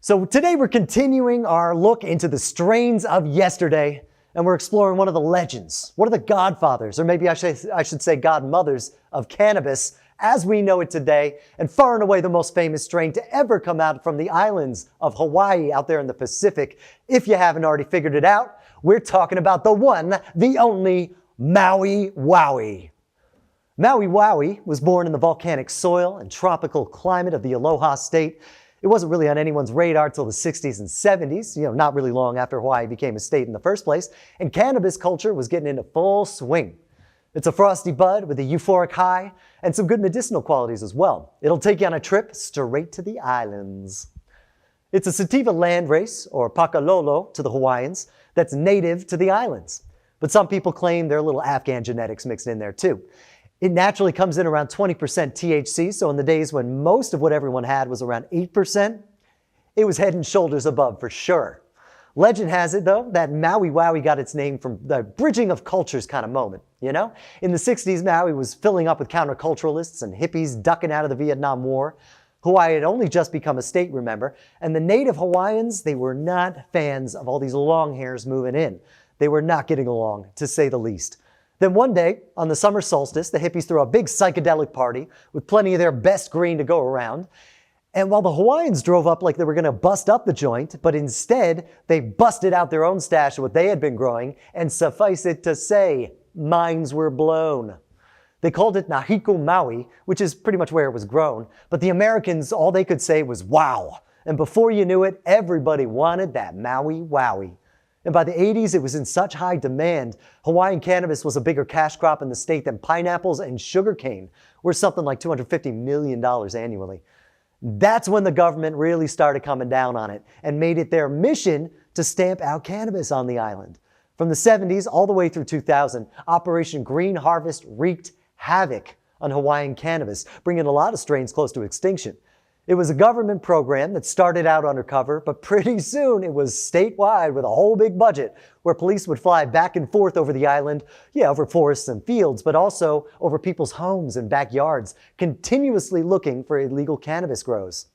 So today we're continuing our look into the strains of yesterday, and we're exploring one of the legends, one of the godfathers, or maybe I should say godmothers of cannabis as we know it today, and far and away the most famous strain to ever come out from the islands of Hawaii out there in the Pacific. If you haven't already figured it out, we're talking about the one, the only Maui Wowie. Maui Wowie was born in the volcanic soil and tropical climate of the Aloha State. It wasn't really on anyone's radar till the 60s and 70s, not really long after Hawaii became a state in the first place, and cannabis culture was getting into full swing. It's a frosty bud with a euphoric high and some good medicinal qualities as well. It'll take you on a trip straight to the islands. It's a sativa landrace, or pakalolo to the Hawaiians, that's native to the islands. But some people claim there are little Afghan genetics mixed in there too. It naturally comes in around 20% THC, so in the days when most of what everyone had was around 8%, it was head and shoulders above for sure. Legend has it, though, that Maui Wowie got its name from the bridging of cultures kind of moment, In the 60s, Maui was filling up with counterculturalists and hippies ducking out of the Vietnam War. Hawaii had only just become a state, remember, and the native Hawaiians, they were not fans of all these long hairs moving in. They were not getting along, to say the least. Then one day, on the summer solstice, the hippies threw a big psychedelic party with plenty of their best green to go around. And while the Hawaiians drove up like they were going to bust up the joint, but instead they busted out their own stash of what they had been growing, and suffice it to say, minds were blown. They called it Nahiku Maui, which is pretty much where it was grown, but the Americans, all they could say was wow. And before you knew it, everybody wanted that Maui Wowie. And by the 80s, it was in such high demand, Hawaiian cannabis was a bigger cash crop in the state than pineapples and sugarcane, worth something like $250 million annually. That's when the government really started coming down on it and made it their mission to stamp out cannabis on the island. From the 70s all the way through 2000, Operation Green Harvest wreaked havoc on Hawaiian cannabis, bringing a lot of strains close to extinction. It was a government program that started out undercover, but pretty soon it was statewide with a whole big budget where police would fly back and forth over the island, over forests and fields, but also over people's homes and backyards, continuously looking for illegal cannabis grows.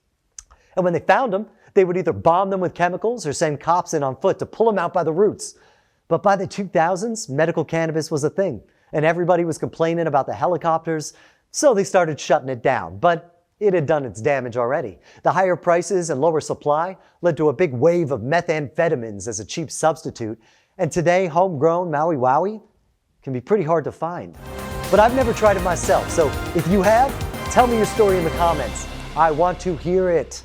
And when they found them, they would either bomb them with chemicals or send cops in on foot to pull them out by the roots. But by the 2000s, medical cannabis was a thing, and everybody was complaining about the helicopters, so they started shutting it down. But it had done its damage already. The higher prices and lower supply led to a big wave of methamphetamines as a cheap substitute. And today, homegrown Maui Wowie can be pretty hard to find. But I've never tried it myself, so if you have, tell me your story in the comments. I want to hear it.